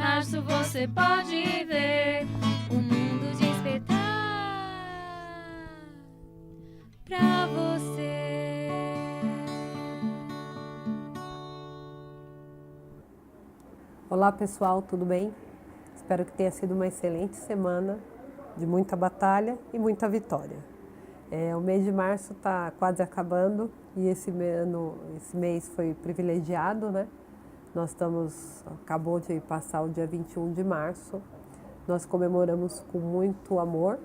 março você pode ver o mundo despertar pra você. Olá pessoal, tudo bem? Espero que tenha sido uma excelente semana de muita batalha e muita vitória. O mês de março está quase acabando e esse mês foi privilegiado, né? Acabou de passar o dia 21 de março, nós comemoramos com muito amor.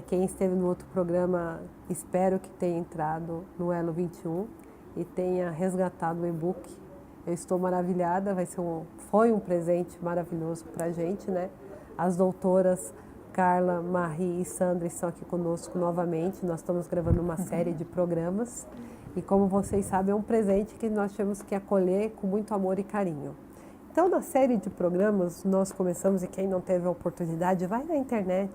Quem esteve no outro programa, espero que tenha entrado no Elo 21 e tenha resgatado o e-book. Eu estou maravilhada, foi um presente maravilhoso para a gente, né? As doutoras Carla, Marie e Sandra estão aqui conosco novamente. Nós estamos gravando uma série de programas e, como vocês sabem, é um presente que nós temos que acolher com muito amor e carinho. Então, na série de programas, nós começamos, e quem não teve a oportunidade, vai na internet,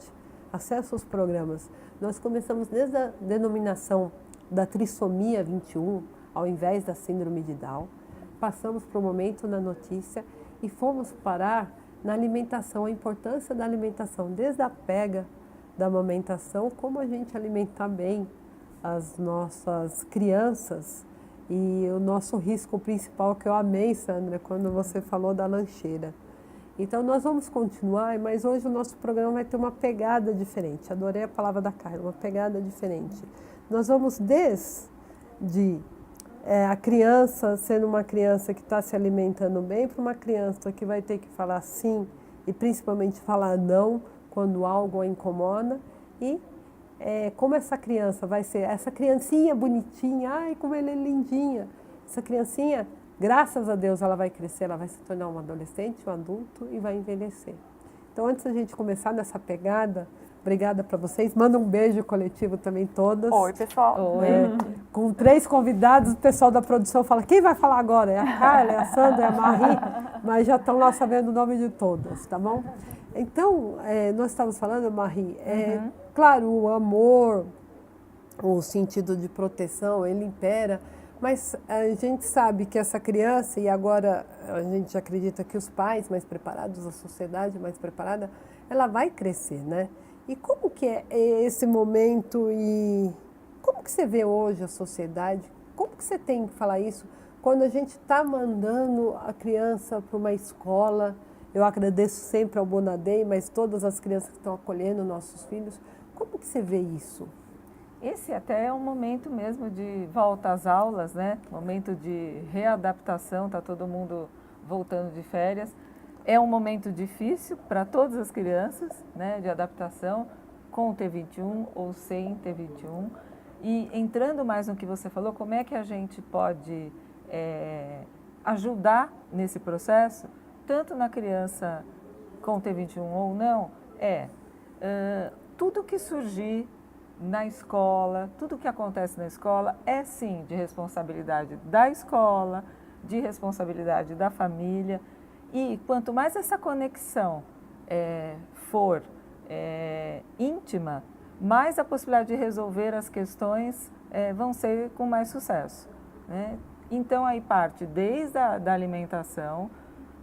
acessa os programas. Nós começamos desde a denominação da trissomia 21, ao invés da síndrome de Down. Passamos para o momento na notícia e fomos parar na alimentação, a importância da alimentação, desde a pega da amamentação, como a gente alimentar bem as nossas crianças e o nosso risco principal, que eu amei, Sandra, quando você falou da lancheira. Então nós vamos continuar, mas hoje o nosso programa vai ter uma pegada diferente. Adorei a palavra da Carla, uma pegada diferente. Nós vamos desde a criança sendo uma criança que está se alimentando bem para uma criança que vai ter que falar sim e principalmente falar não quando algo a incomoda e como essa criança vai ser, essa criancinha bonitinha, ai como ela é lindinha, essa criancinha, graças a Deus ela vai crescer, ela vai se tornar um adolescente, um adulto e vai envelhecer. Então antes da gente começar nessa pegada, obrigada para vocês. Manda um beijo coletivo também, todas. Oi, pessoal. Oi. Com 3 convidados, o pessoal da produção fala, quem vai falar agora? É a Carla, é a Sandra, é a Marie, mas já estão lá sabendo o nome de todas, tá bom? Então, nós estávamos falando, Marie, claro, o amor, o sentido de proteção, ele impera, mas a gente sabe que essa criança, e agora a gente acredita que os pais mais preparados, a sociedade mais preparada, ela vai crescer, né? E como que é esse momento e como que você vê hoje a sociedade? Como que você tem que falar isso quando a gente está mandando a criança para uma escola? Eu agradeço sempre ao Bonadei, mas todas as crianças que estão acolhendo nossos filhos. Como que você vê isso? Esse até é um momento mesmo de volta às aulas, né? Momento de readaptação, está todo mundo voltando de férias. É um momento difícil para todas as crianças, né, de adaptação com o T21 ou sem T21. E entrando mais no que você falou, como é que a gente pode ajudar nesse processo, tanto na criança com T21 ou não, tudo que surgir na escola, tudo que acontece na escola é sim de responsabilidade da escola, de responsabilidade da família. E quanto mais essa conexão for íntima, mais a possibilidade de resolver as questões vão ser com mais sucesso, né? Então, aí parte desde da alimentação,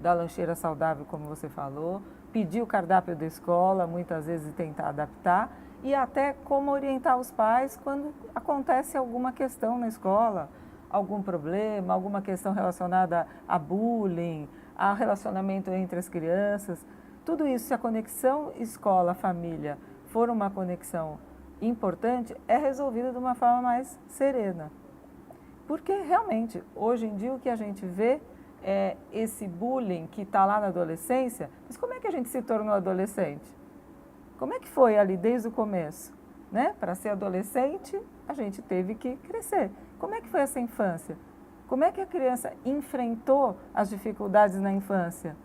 da lancheira saudável, como você falou, pedir o cardápio da escola, muitas vezes tentar adaptar, e até como orientar os pais quando acontece alguma questão na escola, algum problema, alguma questão relacionada a bullying, a relacionamento entre as crianças, tudo isso, se a conexão escola-família for uma conexão importante, é resolvido de uma forma mais serena. Porque realmente, hoje em dia, o que a gente vê é esse bullying que está lá na adolescência, mas como é que a gente se tornou adolescente? Como é que foi ali desde o começo? Né? Para ser adolescente, a gente teve que crescer. Como é que foi essa infância? Como é que a criança enfrentou as dificuldades na infância,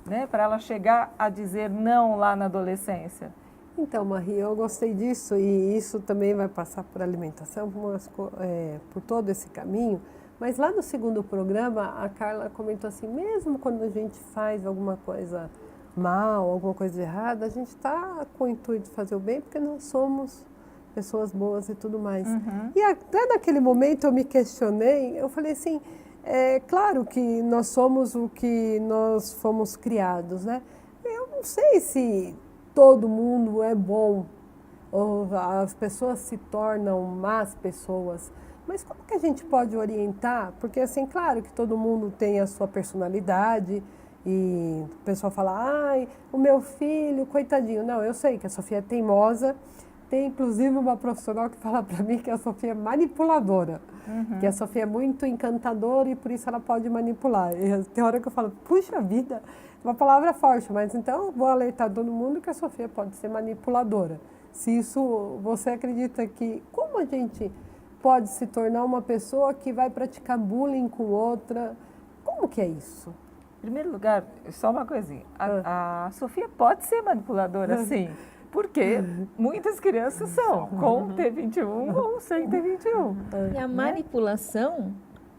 né? Para ela chegar a dizer não lá na adolescência? Então, Marie, eu gostei disso e isso também vai passar por alimentação, por todo esse caminho. Mas lá no segundo programa, a Carla comentou assim, mesmo quando a gente faz alguma coisa mal, alguma coisa errada, a gente está com o intuito de fazer o bem porque nós somos pessoas boas e tudo mais. E até naquele momento eu me questionei, eu falei assim, é claro que nós somos o que nós fomos criados, né? Eu não sei se todo mundo é bom ou as pessoas se tornam más pessoas, mas como que a gente pode orientar? Porque assim, claro que todo mundo tem a sua personalidade e o pessoal fala, ai, o meu filho, coitadinho. Não, eu sei que a Sofia é teimosa. Tem inclusive uma profissional que fala para mim que a Sofia é manipuladora, que a Sofia é muito encantadora e por isso ela pode manipular. E tem hora que eu falo, puxa vida, uma palavra forte, mas então vou alertar todo mundo que a Sofia pode ser manipuladora. Se isso você acredita que, como a gente pode se tornar uma pessoa que vai praticar bullying com outra, como que é isso? Em primeiro lugar, só uma coisinha, a Sofia pode ser manipuladora, sim. Porque muitas crianças são, com T21 ou sem T21. E a manipulação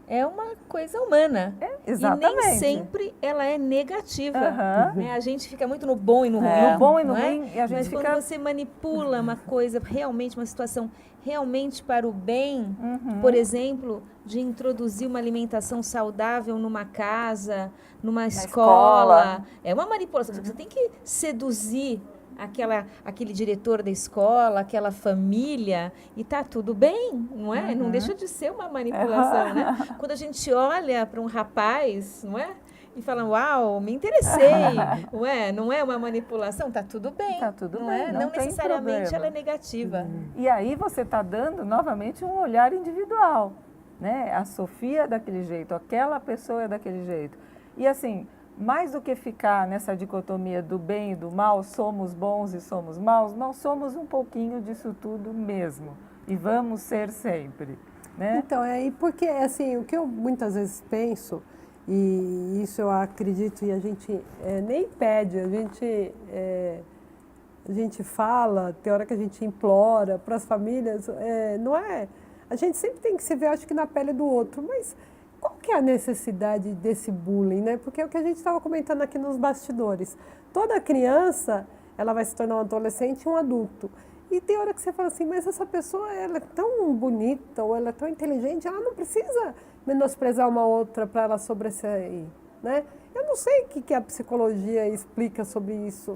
é uma coisa humana. Exatamente. E nem sempre ela é negativa. Né? A gente fica muito no bom e no ruim. No bom e no não é? ruim, e a gente Mas fica... quando você manipula uma coisa, realmente, uma situação realmente para o bem, por exemplo, de introduzir uma alimentação saudável numa casa, numa escola, é uma manipulação. Você tem que seduzir aquele diretor da escola, aquela família, e tá tudo bem, não é? Não deixa de ser uma manipulação, né? Quando a gente olha para um rapaz, não é? E fala, uau, me interessei, não é? Não é uma manipulação, tá tudo bem. Tá tudo não bem, é? não Não tem necessariamente problema. ela é negativa. E aí você está dando novamente um olhar individual, né? A Sofia é daquele jeito, aquela pessoa é daquele jeito. E assim, mais do que ficar nessa dicotomia do bem e do mal, somos bons e somos maus, nós somos um pouquinho disso tudo mesmo. E vamos ser sempre, né? Então, porque assim, o que eu muitas vezes penso, e isso eu acredito e a gente nem pede, a gente fala, tem hora que a gente implora para as famílias, não é? A gente sempre tem que se ver, acho que na pele do outro, mas qual que é a necessidade desse bullying, né? Porque é o que a gente estava comentando aqui nos bastidores. Toda criança, ela vai se tornar um adolescente e um adulto. E tem hora que você fala assim, mas essa pessoa, ela é tão bonita ou ela é tão inteligente, ela não precisa menosprezar uma outra para ela sobressair, né? Eu não sei o que a psicologia explica sobre isso.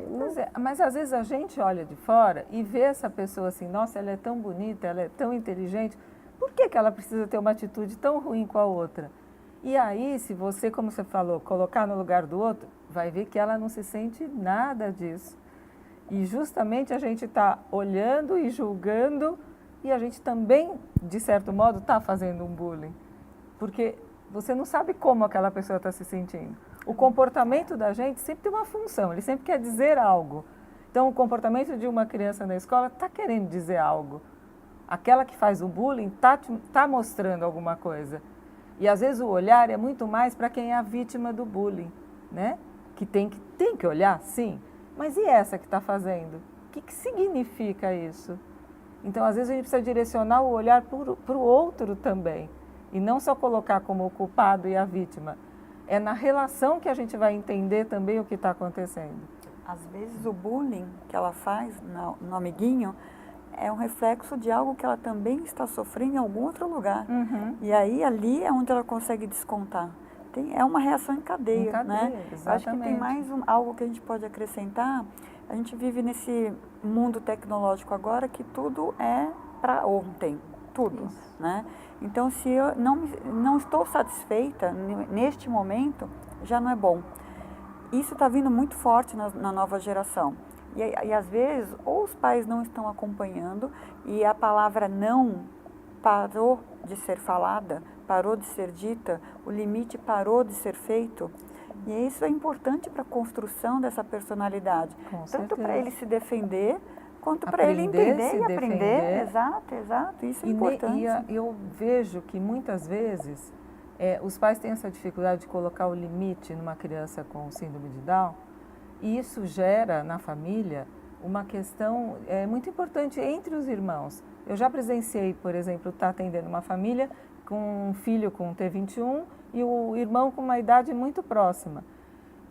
Mas às vezes a gente olha de fora e vê essa pessoa assim, nossa, ela é tão bonita, ela é tão inteligente, por que ela precisa ter uma atitude tão ruim com a outra? E aí, se você, como você falou, colocar no lugar do outro, vai ver que ela não se sente nada disso. E justamente a gente está olhando e julgando e a gente também, de certo modo, está fazendo um bullying. Porque você não sabe como aquela pessoa está se sentindo. O comportamento da gente sempre tem uma função, ele sempre quer dizer algo. Então, o comportamento de uma criança na escola está querendo dizer algo. Aquela que faz o bullying está mostrando alguma coisa. E às vezes o olhar é muito mais para quem é a vítima do bullying, né? Que tem que olhar, sim. Mas e essa que está fazendo? O que significa isso? Então, às vezes a gente precisa direcionar o olhar para o outro também. E não só colocar como o culpado e a vítima. É na relação que a gente vai entender também o que está acontecendo. Às vezes o bullying que ela faz no amiguinho é um reflexo de algo que ela também está sofrendo em algum outro lugar. E aí ali é onde ela consegue descontar. É uma reação em cadeia, né? Exatamente. Eu acho que tem mais algo que a gente pode acrescentar. A gente vive nesse mundo tecnológico agora que tudo é para ontem, tudo, né? Então, se eu não estou satisfeita neste momento, já não é bom. Isso está vindo muito forte na nova geração. E às vezes, ou os pais não estão acompanhando e a palavra não parou de ser falada, parou de ser dita, o limite parou de ser feito. E isso é importante para a construção dessa personalidade. Tanto para ele se defender, quanto para ele entender e aprender. Exato, isso é importante. E eu vejo que muitas vezes os pais têm essa dificuldade de colocar o limite numa criança com síndrome de Down, e isso gera na família uma questão muito importante entre os irmãos. Eu já presenciei, por exemplo, estar atendendo uma família com um filho com T21 e o irmão com uma idade muito próxima.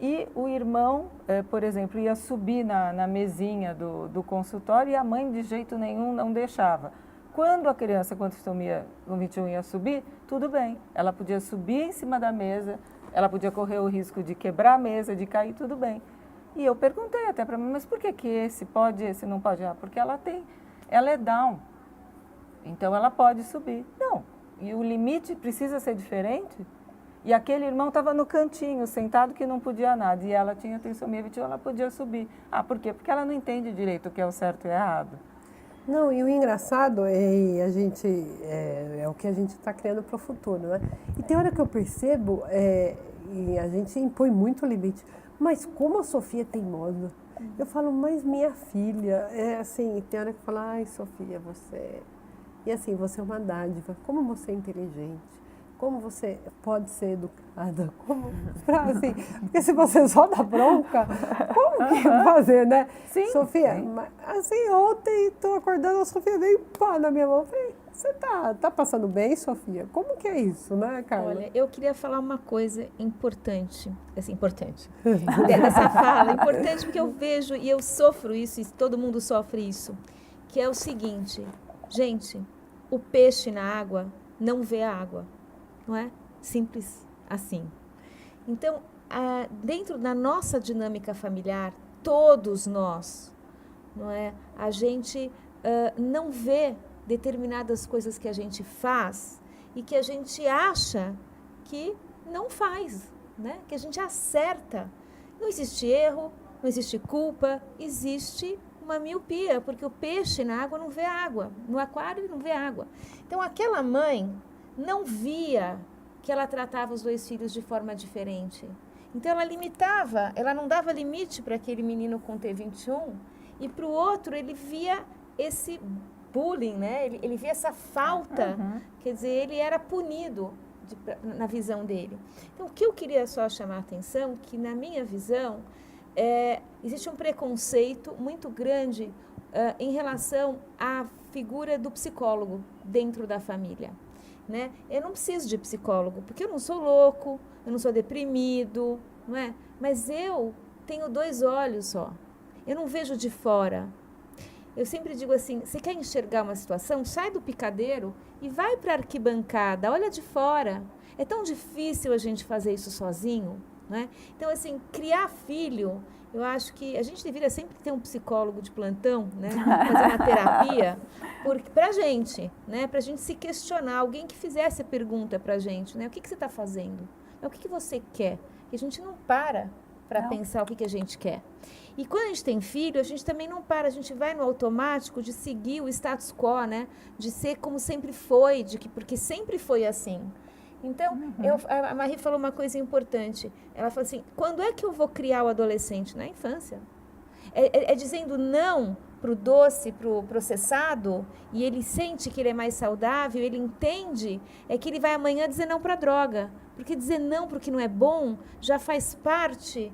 E o irmão, por exemplo, ia subir na mesinha do consultório e a mãe de jeito nenhum não deixava. quando a criança com trissomia 21 ia subir, tudo bem. Ela podia subir em cima da mesa, ela podia correr o risco de quebrar a mesa, de cair, tudo bem. E eu perguntei até para mim, mas por que esse pode, esse não pode? Ah, porque ela é Down, então ela pode subir. Não, e o limite precisa ser diferente? E aquele irmão estava no cantinho, sentado, que não podia nada, e ela tinha trissomia 21, ela podia subir. Ah, por quê? Porque ela não entende direito o que é o certo e o errado. Não, e o engraçado é o que a gente está criando para o futuro, né? E tem hora que eu percebo, e a gente impõe muito limite, mas como a Sofia é teimosa, eu falo, mas minha filha, assim, tem hora que eu falo, ai Sofia, você... E assim, você é uma dádiva, como você é inteligente, como você pode ser educada, assim, porque se você só dá bronca, como que fazer, né? Sim. Sofia, assim, ontem estou acordando, a Sofia veio pá na minha mão, eu falei, você tá passando bem, Sofia? Como que é isso, né, Carla? Olha, eu queria falar uma coisa importante, assim, importante, dessa fala, importante porque eu vejo e eu sofro isso, e todo mundo sofre isso, que é o seguinte, gente, o peixe na água não vê a água. Não é? Simples assim. Então, dentro da nossa dinâmica familiar, todos nós, não é? A gente não vê determinadas coisas que a gente faz e que a gente acha que não faz, né? Que a gente acerta. Não existe erro, não existe culpa, existe uma miopia, porque o peixe na água não vê água, no aquário ele não vê água. Então, aquela mãe não via que ela tratava os dois filhos de forma diferente. Então, ela limitava, ela não dava limite para aquele menino com T21 e para o outro ele via esse bullying, né? Ele via essa falta, quer dizer, ele era punido na visão dele. Então, o que eu queria só chamar a atenção, que na minha visão, existe um preconceito muito grande em relação à figura do psicólogo dentro da família. Né? Eu não preciso de psicólogo, porque eu não sou louco, eu não sou deprimido, não é? Mas eu tenho 2 olhos só, eu não vejo de fora. Eu sempre digo assim, você quer enxergar uma situação? Sai do picadeiro e vai para a arquibancada, olha de fora. É tão difícil a gente fazer isso sozinho, né? Então, assim, criar filho, eu acho que a gente deveria sempre ter um psicólogo de plantão, né? Fazer uma terapia, para a gente, né? Para a gente se questionar, alguém que fizesse a pergunta para a gente, né? O que você está fazendo? O que você quer? E a gente não para pensar o que a gente quer. E quando a gente tem filho, a gente também não para, a gente vai no automático de seguir o status quo, né? De ser como sempre foi, porque sempre foi assim. Então, a Marie falou uma coisa importante. Ela falou assim, quando é que eu vou criar o adolescente? Na infância. É dizendo não para o doce, para o processado, e ele sente que ele é mais saudável, ele entende, que ele vai amanhã dizer não para a droga. Porque dizer não para o que não é bom já faz parte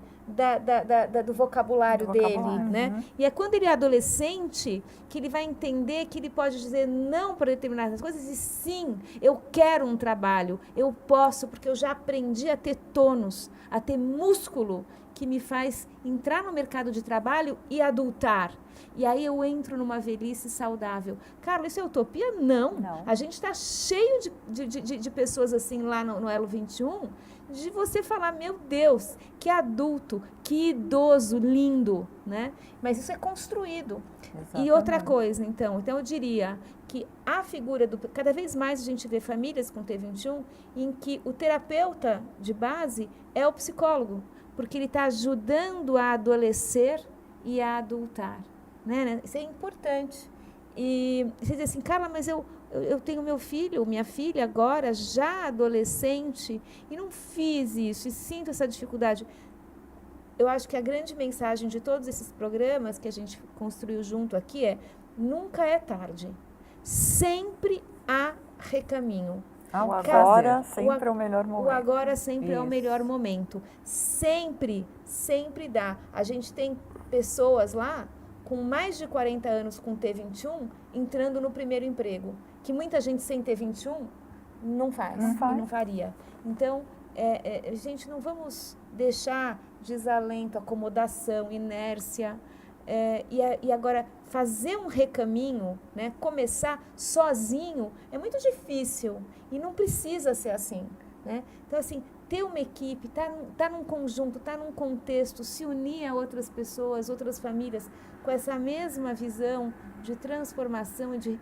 do vocabulário dele, né? E é quando ele é adolescente que ele vai entender que ele pode dizer não para determinadas coisas e sim, eu quero um trabalho, eu posso, porque eu já aprendi a ter tônus, a ter músculo que me faz entrar no mercado de trabalho e adultar. E aí eu entro numa velhice saudável. Carla, isso é utopia? Não. A gente está cheio de pessoas assim lá no Elo 21, de você falar, meu Deus, que adulto, que idoso, lindo, né? Mas isso é construído. Exatamente. E outra coisa, então eu diria que a figura cada vez mais a gente vê famílias com T21 em que o terapeuta de base é o psicólogo, porque ele está ajudando a adolescer e a adultar. Né? Isso é importante. E você diz assim, Carla, mas eu tenho meu filho, minha filha agora, já adolescente, e não fiz isso, e sinto essa dificuldade. Eu acho que a grande mensagem de todos esses programas que a gente construiu junto aqui nunca é tarde. Sempre há recaminho. O agora sempre é o melhor momento. O agora sempre é o melhor momento. Sempre dá. A gente tem pessoas lá com mais de 40 anos com T21 entrando no primeiro emprego, que muita gente sem T21 não faz. E não faria. Então, gente, não vamos deixar desalento, acomodação, inércia E agora, fazer um recaminho, né, começar sozinho, é muito difícil e não precisa ser assim. Né? Então, assim, ter uma equipe, tá num conjunto, tá num contexto, se unir a outras pessoas, outras famílias, com essa mesma visão de transformação e de,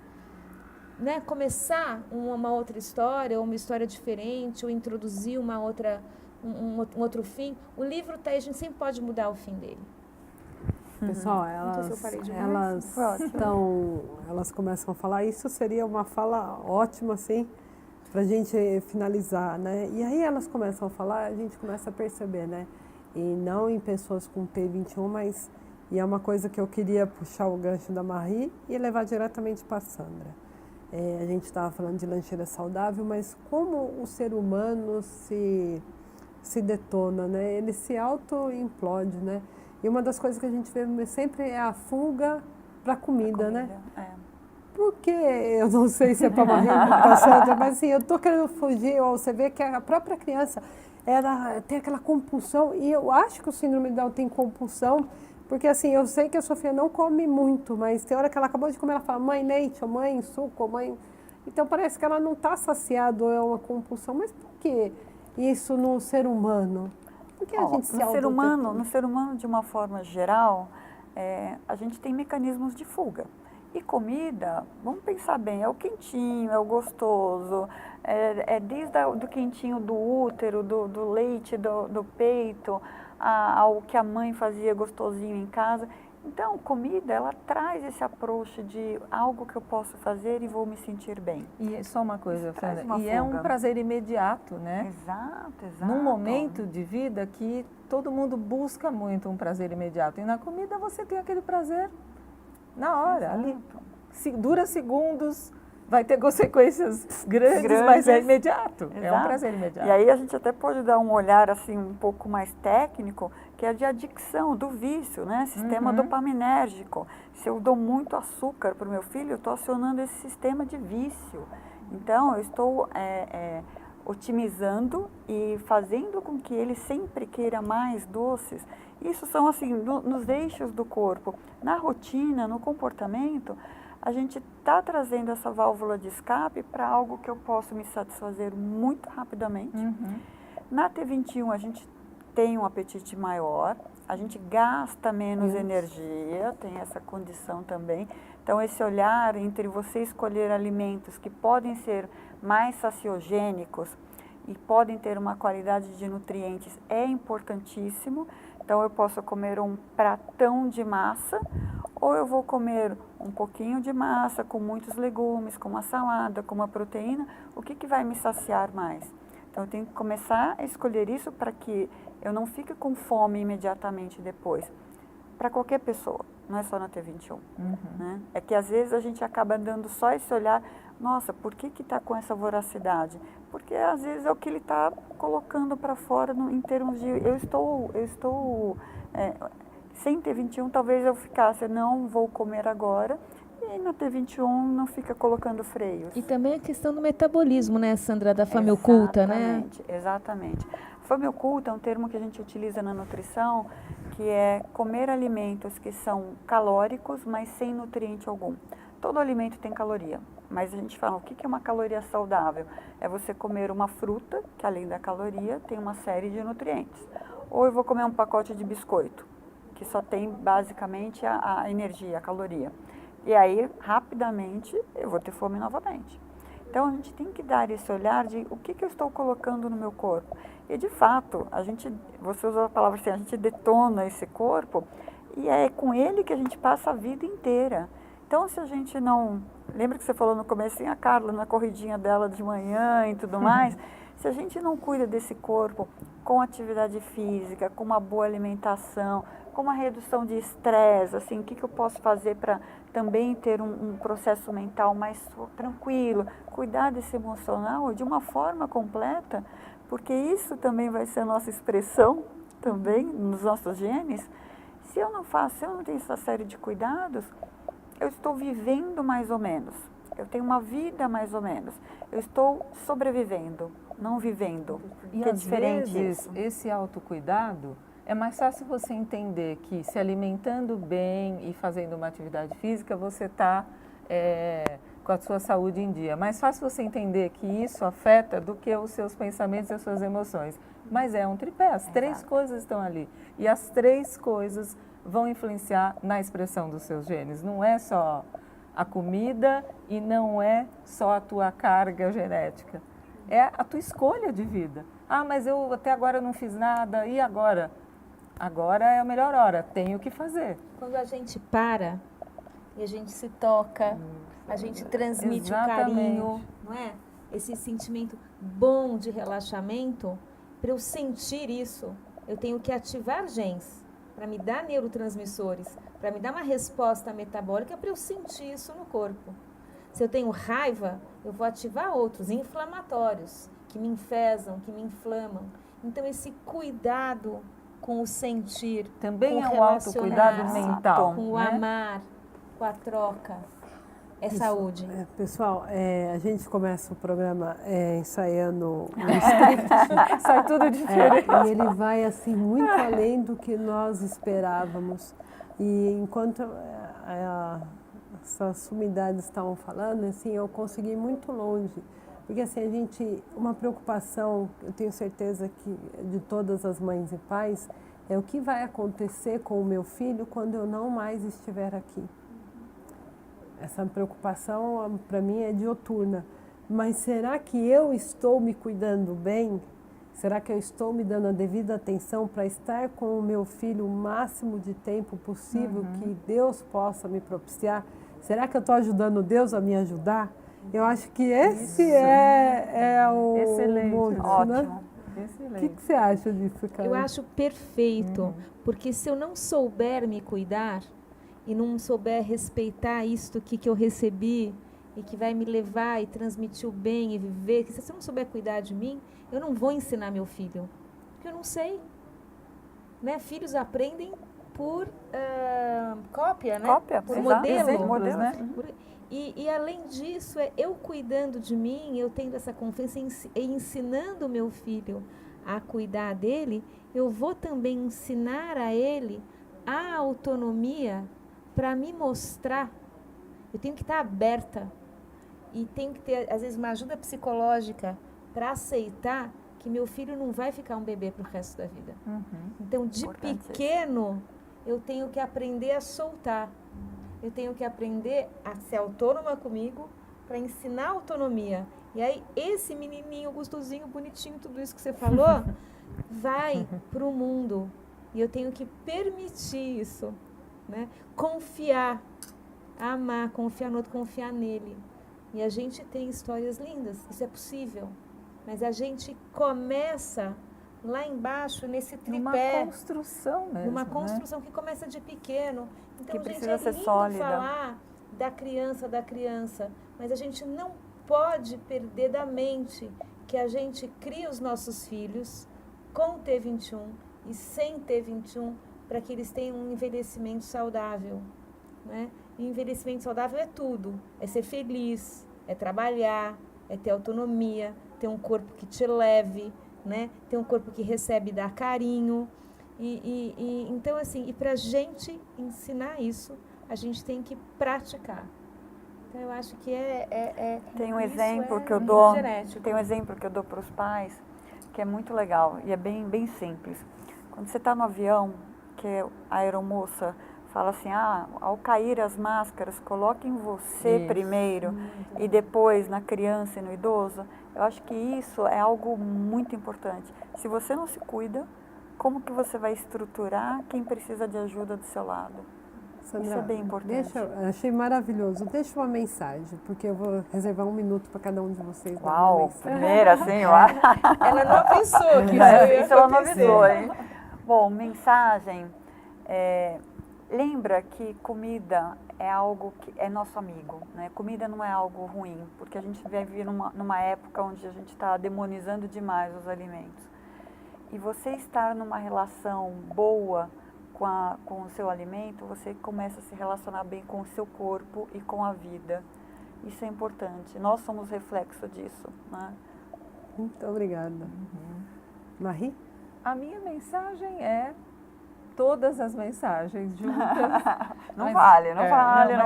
né, começar uma outra história, ou uma história diferente, ou introduzir uma outra, um outro fim. O livro tá aí, a gente sempre pode mudar o fim dele. Pessoal, elas começam a falar, isso seria uma fala ótima, assim, para a gente finalizar, né? E aí elas começam a falar, a gente começa a perceber, né? E não em pessoas com T21, mas e é uma coisa que eu queria puxar o gancho da Marie e levar diretamente para a Sandra. A gente estava falando de lancheira saudável, mas como o ser humano se detona, né? Ele se auto-implode, né? E uma das coisas que a gente vê sempre é a fuga para a comida, né? Porque, eu não sei se é para Marie, para Sandra, mas assim, eu estou querendo fugir, ou você vê que a própria criança tem aquela compulsão, e eu acho que o síndrome de Down tem compulsão, porque assim, eu sei que a Sofia não come muito, mas tem hora que ela acabou de comer, ela fala, mãe, leite, ou mãe, suco, ou mãe... Então parece que ela não está saciada, ou é uma compulsão, mas por que isso no ser humano? Por que a gente se no ser humano, de uma forma geral, a gente tem mecanismos de fuga. E comida, vamos pensar bem, é o quentinho, é o gostoso, desde do quentinho do útero, do leite, do peito, ao que a mãe fazia gostosinho em casa. Então, comida, ela traz esse approach de algo que eu posso fazer e vou me sentir bem. E só uma coisa, Fernanda, é um prazer imediato, né? Exato. Num momento de vida que todo mundo busca muito um prazer imediato. E na comida você tem aquele prazer na hora, ali. Dura segundos, vai ter consequências grandes, mas é imediato. Exato. É um prazer imediato. E aí a gente até pode dar um olhar assim um pouco mais técnico, que é de adicção, do vício, né? Sistema dopaminérgico. Se eu dou muito açúcar para o meu filho, eu estou acionando esse sistema de vício. Então, eu estou otimizando e fazendo com que ele sempre queira mais doces. Isso são assim, nos eixos do corpo. Na rotina, no comportamento, a gente está trazendo essa válvula de escape para algo que eu posso me satisfazer muito rapidamente. Na T21, a gente tem um apetite maior, a gente gasta menos energia, tem essa condição também. Então, esse olhar entre você escolher alimentos que podem ser mais saciogênicos e podem ter uma qualidade de nutrientes é importantíssimo. Então, eu posso comer um pratão de massa ou eu vou comer um pouquinho de massa com muitos legumes, com uma salada, com uma proteína. O que vai me saciar mais? Então, eu tenho que começar a escolher isso para que eu não fique com fome imediatamente depois. Para qualquer pessoa, não é só na T21. Né? É que às vezes a gente acaba dando só esse olhar, nossa, por que está com essa voracidade? Porque às vezes é o que ele está colocando para fora em termos de, eu estou sem T21 talvez eu ficasse, não vou comer agora, e na T21 não fica colocando freios. E também a questão do metabolismo, né, Sandra, da fome oculta, né? Exatamente. Fome oculta é um termo que a gente utiliza na nutrição, que é comer alimentos que são calóricos, mas sem nutriente algum. Todo alimento tem caloria, mas a gente fala, o que é uma caloria saudável? É você comer uma fruta, que além da caloria, tem uma série de nutrientes. Ou eu vou comer um pacote de biscoito, que só tem basicamente a energia, a caloria. E aí, rapidamente, eu vou ter fome novamente. Então, a gente tem que dar esse olhar de o que eu estou colocando no meu corpo. E, de fato, você usou a palavra assim, a gente detona esse corpo e é com ele que a gente passa a vida inteira. Então, se a gente não... Lembra que você falou no começo, a Carla, na corridinha dela de manhã e tudo mais? Se a gente não cuida desse corpo com atividade física, com uma boa alimentação, com uma redução de estresse, assim, o que eu posso fazer para também ter um processo mental mais tranquilo, cuidar desse emocional de uma forma completa, porque isso também vai ser a nossa expressão também nos nossos genes. Se eu não tenho essa série de cuidados, eu estou vivendo mais ou menos, eu tenho uma vida mais ou menos, eu estou sobrevivendo, não vivendo, e que é diferente vezes, isso. Esse autocuidado É mais fácil você entender que se alimentando bem e fazendo uma atividade física, você está com a sua saúde em dia. É mais fácil você entender que isso afeta do que os seus pensamentos e as suas emoções. Mas é um tripé, as três coisas estão ali. E as três coisas vão influenciar na expressão dos seus genes. Não é só a comida e não é só a tua carga genética. É a tua escolha de vida. Ah, mas eu até agora não fiz nada, e agora? Agora é a melhor hora, tenho que fazer. Quando a gente para e a gente se toca, a gente transmite o Exatamente. carinho, não é? Esse sentimento bom de relaxamento, para eu sentir isso, eu tenho que ativar genes, para me dar neurotransmissores, para me dar uma resposta metabólica, para eu sentir isso no corpo. Se eu tenho raiva, eu vou ativar outros inflamatórios, que me enfesam, que me inflamam. Então, esse cuidado com o sentir, também com é o um autocuidado relacionar-se, mental, com o né? amar, com a troca, é saúde. Pessoal, a gente começa o programa ensaiando um script. Sai tudo diferente. E ele vai assim muito além do que nós esperávamos. E enquanto essas sumidades estavam falando, assim, eu consegui ir muito longe. Porque assim, uma preocupação, eu tenho certeza que de todas as mães e pais, é o que vai acontecer com o meu filho quando eu não mais estiver aqui. Essa preocupação, para mim, é dioturna. Mas será que eu estou me cuidando bem? Será que eu estou me dando a devida atenção para estar com o meu filho o máximo de tempo possível que Deus possa me propiciar? Será que eu estou ajudando Deus a me ajudar? Eu acho que esse é o Excelente, mote, ótimo. né? O que você acha disso, cara? Eu acho perfeito, porque se eu não souber me cuidar e não souber respeitar isto que eu recebi e que vai me levar e transmitir o bem e viver, que se eu não souber cuidar de mim, eu não vou ensinar meu filho, porque eu não sei. Né? Filhos aprendem por cópia, né? Cópia, por exato. modelo. Exemplos, né? E além disso, eu cuidando de mim, eu tendo essa confiança e ensinando meu filho a cuidar dele, eu vou também ensinar a ele a autonomia para me mostrar. Eu tenho que estar aberta e tenho que ter, às vezes, uma ajuda psicológica para aceitar que meu filho não vai ficar um bebê para o resto da vida. Então, de pequeno, eu tenho que aprender a soltar. Eu tenho que aprender a ser autônoma comigo para ensinar autonomia. E aí, esse menininho gostosinho, bonitinho, tudo isso que você falou, vai para o mundo. E eu tenho que permitir isso. Né? Confiar, amar, confiar no outro, confiar nele. E a gente tem histórias lindas, isso é possível. Mas a gente começa lá embaixo, nesse tripé. Numa construção mesmo. Numa construção, né? Que começa de pequeno. Então, que gente, precisa ser lindo sólida. Falar da criança, mas a gente não pode perder da mente que a gente cria os nossos filhos com T21 e sem T21 para que eles tenham um envelhecimento saudável. Né? E envelhecimento saudável é tudo. É ser feliz, é trabalhar, é ter autonomia, ter um corpo que te leve, né? Ter um corpo que recebe e dá carinho. Então, assim, e para a gente ensinar isso, a gente tem que praticar. Então, eu acho que tem um exemplo que eu dou para os pais, que é muito legal e é bem, bem simples. Quando você está no avião, que a aeromoça fala assim, ao cair as máscaras, coloque em você primeiro e depois na criança e no idoso. Eu acho que isso é algo muito importante. Se você não se cuida, como que você vai estruturar quem precisa de ajuda do seu lado? Sandra, isso é bem importante. Achei maravilhoso. Deixa uma mensagem, porque eu vou reservar 1 minuto para cada um de vocês. Uau, primeira, assim, ela não pensou que isso ela não avisou, hein? Bom, mensagem, lembra que comida é algo que é nosso amigo, né? Comida não é algo ruim, porque a gente vive numa época onde a gente está demonizando demais os alimentos. E você estar numa relação boa com o seu alimento, você começa a se relacionar bem com o seu corpo e com a vida. Isso é importante. Nós somos reflexo disso, né? Muito obrigada. Marie? A minha mensagem é todas as mensagens juntas. Não vale. Mas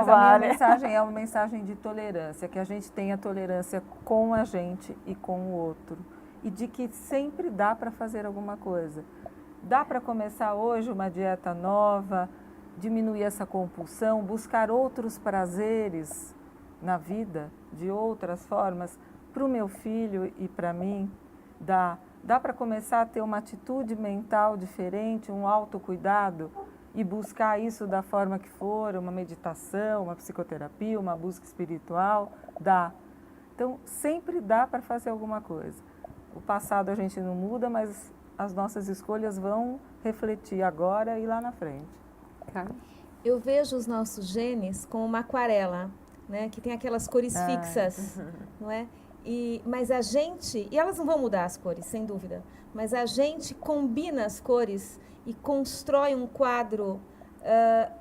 a minha mensagem é uma mensagem de tolerância, que a gente tenha tolerância com a gente e com o outro. E de que sempre dá para fazer alguma coisa. Dá para começar hoje uma dieta nova, diminuir essa compulsão, buscar outros prazeres na vida, de outras formas, para o meu filho e para mim. Dá para começar a ter uma atitude mental diferente, um autocuidado e buscar isso da forma que for, uma meditação, uma psicoterapia, uma busca espiritual, dá. Então, sempre dá para fazer alguma coisa. O passado a gente não muda, mas as nossas escolhas vão refletir agora e lá na frente. Eu vejo os nossos genes como uma aquarela, né, que tem aquelas cores fixas, não é? Mas a gente, e elas não vão mudar as cores, sem dúvida, mas a gente combina as cores e constrói um quadro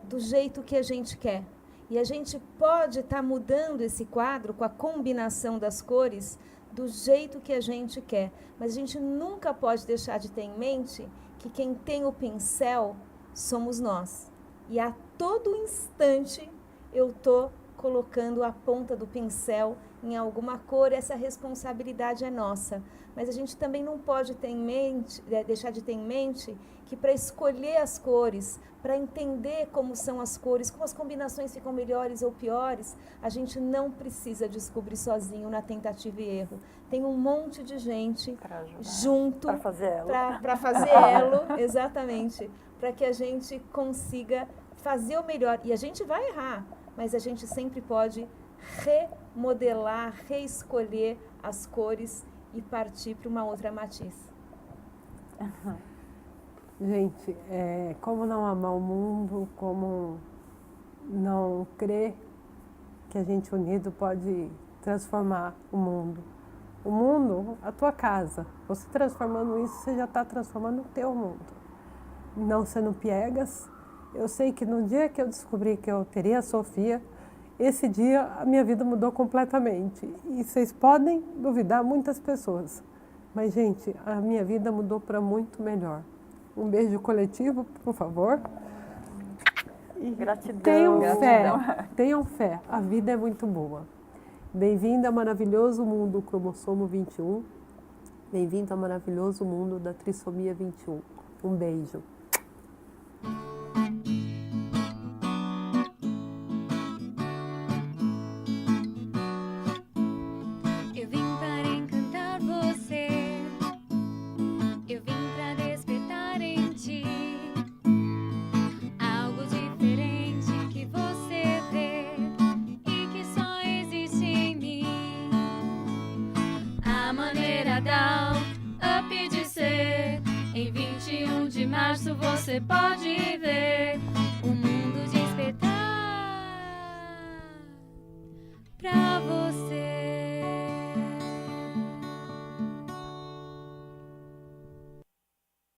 do jeito que a gente quer. E a gente pode estar mudando esse quadro com a combinação das cores do jeito que a gente quer. Mas a gente nunca pode deixar de ter em mente que quem tem o pincel somos nós. E a todo instante eu estou colocando a ponta do pincel em alguma cor, essa responsabilidade é nossa. Mas a gente também não pode ter em mente, deixar de ter em mente que para escolher as cores, para entender como são as cores, como as combinações ficam melhores ou piores, a gente não precisa descobrir sozinho na tentativa e erro. Tem um monte de gente junto para fazer elo, exatamente, para que a gente consiga fazer o melhor. E a gente vai errar, mas a gente sempre pode remodelar, reescolher as cores e partir para uma outra matiz. Gente, como não amar o mundo, como não crer que a gente unido pode transformar o mundo. O mundo, a tua casa. Você transformando isso, você já está transformando o teu mundo. Não sendo piegas. Eu sei que no dia que eu descobri que eu teria a Sofia, esse dia a minha vida mudou completamente. E vocês podem duvidar, muitas pessoas. Mas, gente, a minha vida mudou para muito melhor. Um beijo coletivo, por favor. E gratidão. Tenham fé. A vida é muito boa. Bem-vindo ao maravilhoso mundo cromossomo 21. Bem-vindo ao maravilhoso mundo da trissomia 21. Um beijo. Em 21 de março você pode ver